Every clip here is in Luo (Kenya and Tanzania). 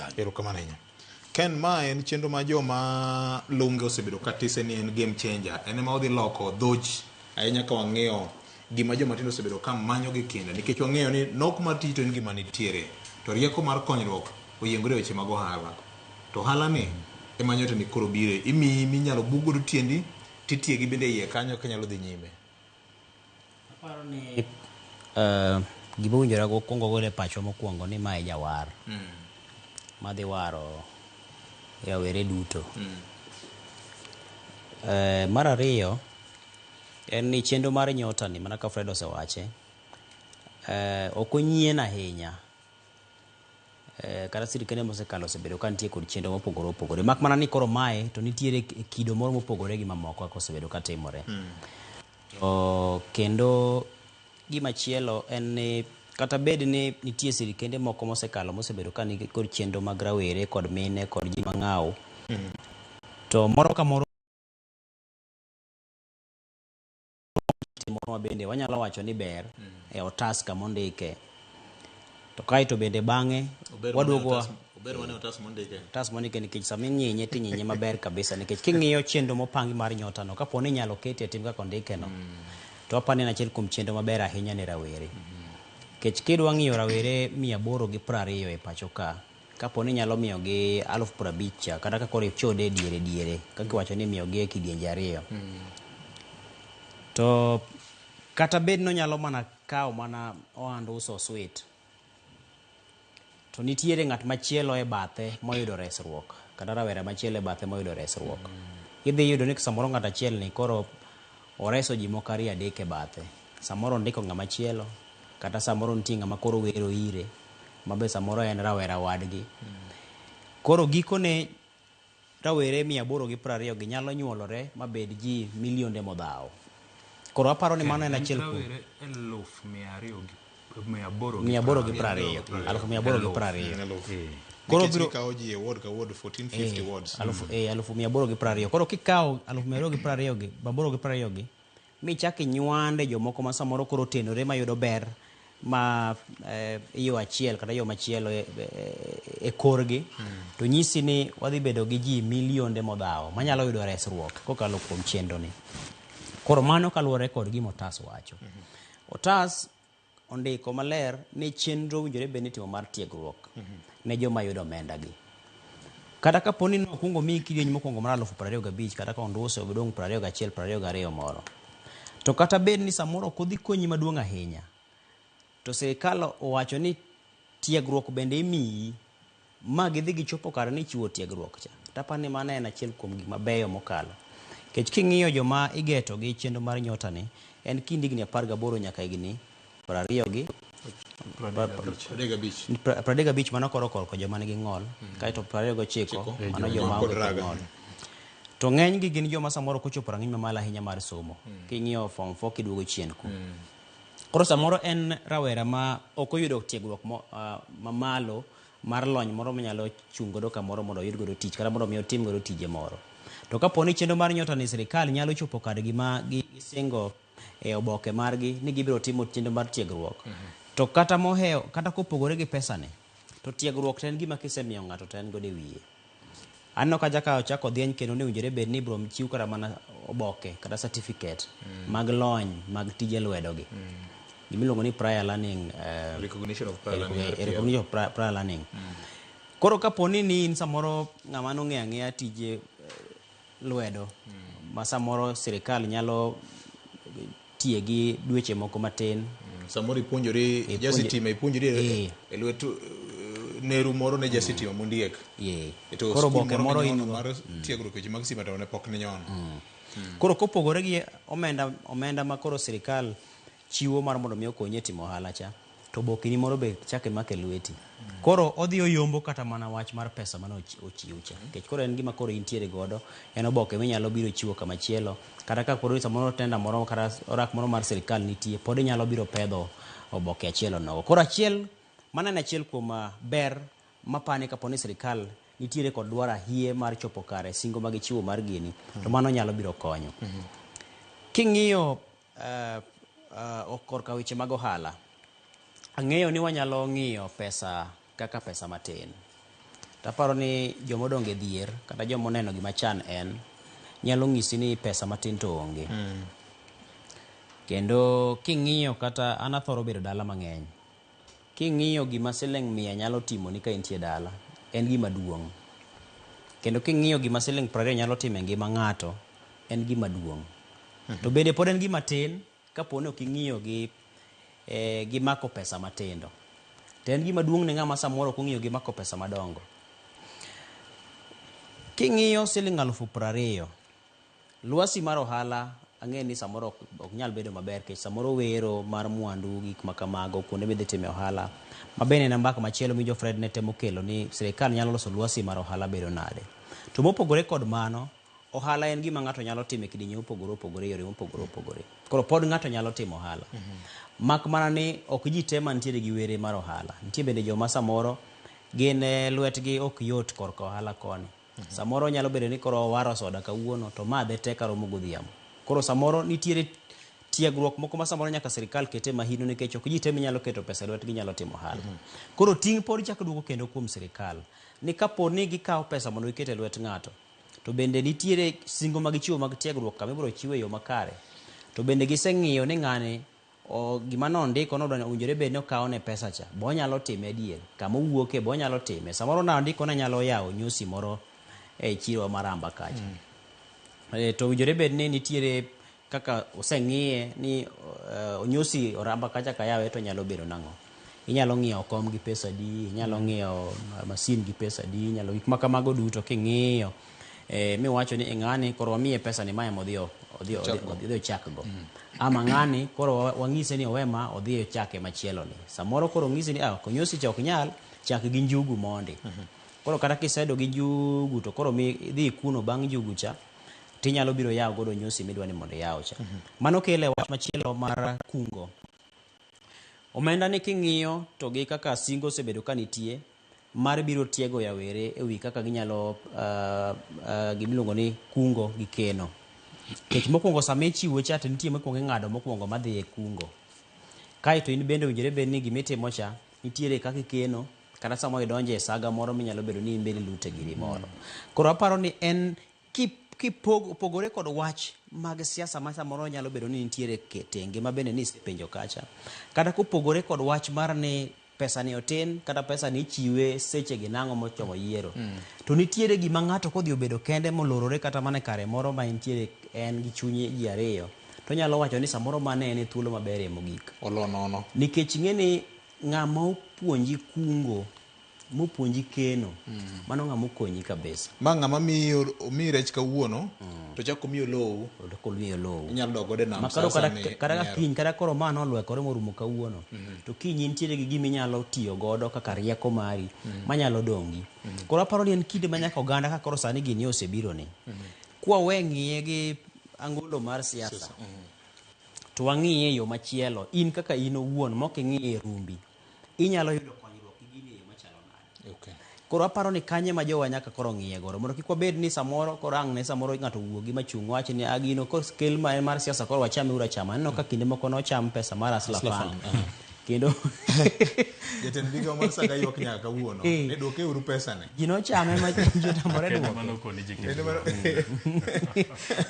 kanyo. Erokamano ahinya. Ken, ma en chenro ma joma lunge osebedo katise ni en game changer. En ema odhi loko dhoch ahinya ka wang'iyo gima joma tindo osebedo ka manyo gi kinda, nikech wang'eyo ni nok mar tich to en gima nitiere, to rieko mar konyruok oyiengore weche mag ohala. To ohala ni ema nyote ni koro bire, imiyi minyalo bugodo tiendi titiegi bende iye kanyo kanyalo dhi nyime. Aparo ni gima winjora go kuongo gole pacho mokwongo ni mae jawar madhi waro rawere duto. Mar ariyo en ni chenro mar Nyota ni mana ka Fred osewache ok onyien ahinya, kata sirikende mosekalo osebedo ka nitie kod chenro mopogore opogore, mak mana ni koro mae to nitiere kido moro mopogore gi mamoko kaka osebedo ka timore. Kendo gimachielo en ni kata bed ni nitie sirikende moko mosekalo mosebedo ka nigi kod chenro mag rawere kod mine kod ji mang'aw, to moro ka moro bende wanyalo wacho ni ber e otas kama ondike, to kaeto bende bang'e waduogo otas mondike, nikech sama inyinye tinyinye maber kabisa, nikech king'iyo chenro mopangi mar Nyota no kapo ni inyalo kete tim kaka ondike no, to apani en achiel kuom chenro maber ahinya ne rawere. Nikech kidwa ng'iyo rawere 820 e pacho ka, kapo ni nyalo miyogi 50,000 cha, kata ka koro ichode diere kaka iwacho ni miyogi e kidienje ariyo, to kata bed no nyalo mana kawo mana ohand uso sweet, to nitiere ng'at machielo e bathe moyudo resruok, kata rawera machielo e bathe moyudo resruok. Idhi yudo ni samoro ng'at achiel ni koro oreso ji moko 2-3 e bathe, samoro ndiko ng'ama chielo, kata samoro nitie ng'ama koro wero ire, mabe samoro en rawera wadgi. Koro gikone rawere 820 gi nyalo nyuolore mabed ji milionde modhaw. Koro aparo ni mano en achiel kuom 820. Koro biro kawo ji e ward ka ward 1450 wards. 820. Koro kikawo 820 gi michaki nywande jomoko ma samoro koro tenore mayudo ber ma yo achiel kata yo machielo e korgi, to nyisi ni wadhi bedo gi ji milionde modhaw manyalo yudo resruok kokalo kuom chenro ni. Koro mano kaluwore kod gima otas wacho. Otas ondiko maler ni chenro winjore bed ni timo mar tiegruok ne joma yudo omenda gi. Kata kapo ni nokwongo miyi kidieny mokwongo mar 25,000 kata ka onduse obedong 21, 22 moro, to kata bed ni samoro ok odhi konyi maduong' ahinya, to sirikal owacho ni tiegruok bende imiyi ma gidhi gichopo kare ni chiwo tiegruok cha. Tapa ni mano en achiel kuom gik mabeyo mokalo. Kech king'iyo joma igeto gi chenro mar Nyota ni en kind higni 18 nyaka higni 35 mano koro korko joma nigi ng'ol, kaeto 29 mano joma onge kod ng'ol. To ng'eny gi gin joma samoro kochopo rang'iny mamalo ahinya mar somo. King'iyo form 4 kiduogo chien ku. Koro samoro en rawera ma ok oyudo tiegruok mamalo mar lony moro manyalo chung' godo kamoro mondo oyud godo tich kata mondo mi otim godo tije moro. To kapo ni chenro mar Nyota ni sirikal nyalo chopo kadgi ma gisingo e oboke margi ni gibiro timo chenro mar tiegruok, to kata mohewo kata kopogore gi pesa ne, to tiegruok to en gima kisemiyo ng'ato to en godo e wiye. Anno ka jaka ochako dhieny kendo ne winjore bed ni biro chiw kata mana oboke kata certificate mag lony mag tije lwedo gi. Gimiluongo ni prior learning, recognition of prior learning. Koro kapo ni in samoro ng'ama nong'e ang'eya tije lwedo ma samoro sirikal nyalo tiegi dweche moko matin, samoro ipuonjori jasitima, ipuonjori e lwet neru moro ne jasitima mondiek. Koro boke moro in mar tiegruok weche mag stima to ne pok ni nyon. Koro kopogore gi omenda ma koro sirikal chiwo mar mondo mi okonye timo ohala cha, to bokeni moro be chake make lweti. Koro odhi oyombo kata mana wach mar pesa mano ochiwo cha. Nikech koro en gima koro intiere godo, en oboke minyalo biro chiwo kama chielo, kata ka koro samoro tenda moro kata orak moro mar sirikal nitie, pod inyalo biro pedho oboke achielo nogo. Koro achiel, mana en achiel kuom ber mapani kapo ni sirikal nitiere kod dwaro ahie mar chopo kare singo ma gichiwo mar gini, to mano nyalo biro konyo. King'iyo korka weche mag ohala, ang'eyo ni wanyalo ng'iyo pesa kaka pesa matin. taparo ni jomodong e dhier kata jomoneno gima chan en nyalo ng'isi ni pesa matin to onge. Kendo king'iyo kata an athoro bedo dala mang'eny, king'iyo gima siling 100 nyalo timo ni ka intie dala en gima duong', kendo king'iyo gima siling 20 nyalo timo e ngima ng'ato en gima duong'. To bende pod en gima tin kaponi ok ing'iyo gi mako pesa matindo, to en gima duong' ne ng'ama samoro ok ong'iyo gi mako pesa madongo. King'iyo siling 20,000 lwasi mar ohala ang'e ni samoro ok nyal bedo maber, kech samoro wero mar mwandu gik makamago kuonde midhi time ohala mabende na mbaka machielo mi jo Fred ne temo kelo ni sirikal nyalo loso lwasi mar ohala bedo nade. To mopogore kod mano, ohala en gima ng'ato nyalo timo e kidienje mopogore opogore, yore mopogore opogore. Koro pod ng'ato nyalo timo ohala. Mak mana ni ok ji te mantiere gi were mar ohala. Nitie bende joma samoro gin lwetgi ok yot korka ohala koni. Samoro nyalo bedo ni koro waro soda kawuono to madhe tek romo godhiambo. Koro samoro nitiere tiegruok moko ma samoro nyaka sirikal kete mahino nikech ok ji te nyalo keto pesa lwetgi nyalo timo ohala. Koro ting' pod chako duogo kendo kuom sirikal ni kapo ni gikawo pesa mondo giket e lwet ng'ato, to bende nitiere singo mag chiwo mag tiegruok kama ibiro chiwe yo makare, to bende giseng'iyo ni ng'ani gima nondiko owinjore bed ni okawo ne pesa cha bo onyalo time adier, kama owuoke bo onyalo time. Samoro nandiko ni nyalo yawo nyusi moro e chiro maramba kacha, to owinjore bed ni nitiere kaka oseng'iye ni nyusi oramba kacha kayawe to nyalo bedo nang'o. Inyalo ng'iewo kom gi pesa di, inyalo ng'iewo masin gi pesa di, inyalo gik makamago duto king'iyo miwacho ni ng'ani koro wamiye pesa ni mae modhi ochakgo, ama ng'ani koro wang'ise ni owe ma odhi ochake machielo ni. Samoro koro ng'ise ni konyosi cha ok nyal, chak gi njugu mondi. Koro kata kisedo gi njugu to koro idhi kuno bang' njugu cha tinyalo biro yawo godo nyusi midwa ni mondo yawo cha. Mano kele wach machielo mar kungo. Omenda ni king'iyo to gi kaka singo osebedo ka nitie mar biro tiego yawere ewi kaka ginyalo gimiluongo ni kungo gi keno. Kech mokwongo sama ichiwo cha to nitie mokwongo ing'ado mokwongo madhi e kungo. Kae to in bende owinjore bed ni gimitimo cha nitiere kaka ikeno kata samo idonje e saga moro minyalo bedo ni imbe ni lute giri moro. Koro aparo ni en kipogore kod wach mag siasa ma samoro nyalo bedo ni nitiere tenge ma bende ni penjo kacha, kata kopogore kod wach mar ni pesa ni otin kata pesa ni ichiwe seche gi nang'o mochomo yiero, to nitiere gima ng'ato kodhi obedo kende molorore kata mane kare moro ma nitiere en gi chunye ji ariyo, to nyalo wacho ni samoro mane en thuolo maber e mogik olonono, nikech ng'eni ng'ama opuonji kungo mopuonji keno, mano ng'ama okonyi kabisa. Ma ng'ama miyi rech kawuono to chako miyo lowo, to kolumiyo lowo inyalo dok godo e nam makaro kata kiny kata koro ma nolwekore morumo kawuono, to kiny nitiere gi gima inyalo tiyo godo kaka rieko mari manyalo dongi. Koro aparo ni en kinde ma nyaka oganda ka koro sani gini osebiro ni, kwa we ng'iye gi angolo mar siasa, to wang'iye yo machielo, in kaka in owuon mok ing'iye rumbi, inyalo yudo konyruok gi gini yo machalo nade. Okay. Koro aparo ni kanye ma jowa nyaka koro ng'iye goro mondo kik wabed ni samoro koro ang' ne samoro ng'ato wuogi machung' wach ni agino koro kel mar siasa koro wachame ura chama. Neno ka kinde moko nocham pesa mar Aslafan kendo jatend bigawo mar saga ywak nyaka kawuono ne dwoke uru pesa ne ji nochame ma jotamore duoko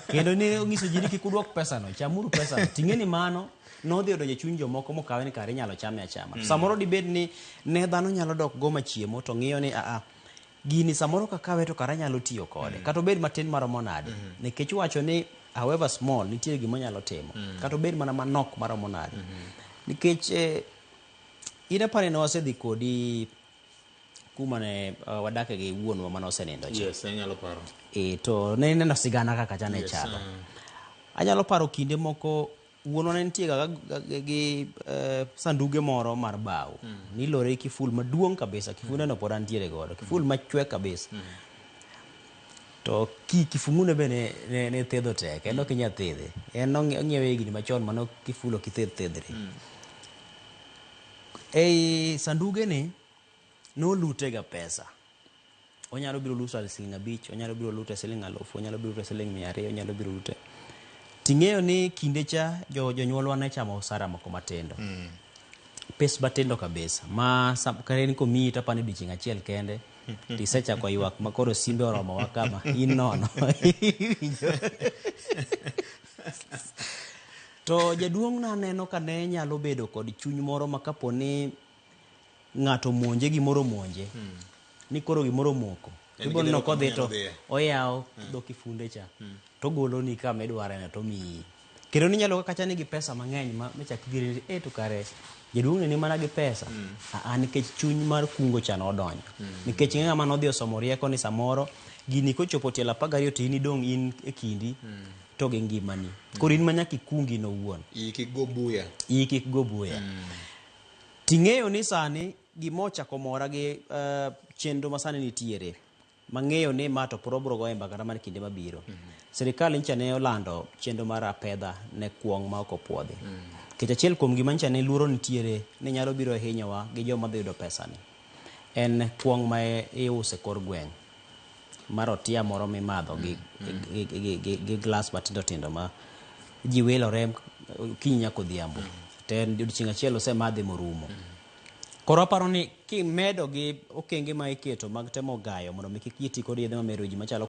kendo ne ong'iso ji ni kik udwok pesa no, chamuru pesa no. Ting'e ni mano nodhi odonjo chuny jomoko mokawe ni kare inyalo chame achama. Samoro dibed ni ne dhano nyalo dok go machiemo to ng'iyo ni gini samoro kakawe to kare nyalo tiyo kode kata obed matin maromo nade, nikech wacho ni however small nitiere gima nyalo timo kata obed mana manok maromo nade, nikech ina pare ne wasedhi kodi kuma ne wadake gi wuonwa mane osenindo cha. Yes, anyalo paro. To ne neno sigana kaka cha ne chalo. Anyalo paro kinde moko wuonwa ne nitie gi sanduge moro mar bao. Nilore kiful maduong' kabisa, kifune no pod antiere godo, kiful machwe kabisa. To kifungune be ne thedho tek, en ok inya thedhe. En ong'iewe gini machon mano kifulo kithedhre. Ei sanduge ni nolute ga pesa. Onyalo biro luto siling 5, onyalo biro lute siling 1000, onyalo biro lute siling 200, onyalo biro lute. Ting'eyo ni kinde cha jonyuolwa ne chamo osara moko matindo. Pes matindo kabisa. Ma kare ni komiyi tapani odiochieng' achiel kende tisechako ywak makoro simbe oromowa kama in nono. To jaduong' naneno ka ne nyalo bedo kod chuny moro ma kapo ni ng'ato monje gimoro monje ni koro gimoro moko ibon no kodhi to oyawo dho kifunde cha to golo ni kama idware na to miyi kendo ni nyalo kacha ni gi pesa mang'eny ma chak dhiri to kare jaduong' ni mana gi pesa nikech chuny mar kungo cha nodonjo nikech ng'ama nodhi osomo rieko ni samoro gini kochopo tielo 12 to in idong' in e kindi to gi ngimani koro in manyaka ikungi no wuon iki go buya ting'eyo ni sani gimochako mora gi chenro masani nitiere mang'eyo ni ma to probro go emba kata mar kinde mabiro sirikal ncha ne olando chenro mar apedha ne kuong' ma ok opuodhi kech achiel kuom gima ncha ne luoro nitiere ni nyalo biro hinyowa gi joma dhi yudo pesa ni en kuong' ma iuse kor gweng' mar otia moro mimadho gi glass matindo tindo ma ji wilore kiny nyaka odhiambo to en odiochieng' achiel osemadhe morumo. Koro aparo ni kimedo gi okenge ma iketo mag temo gayo mondo mi kik ti kod yedhe mamero ji machalo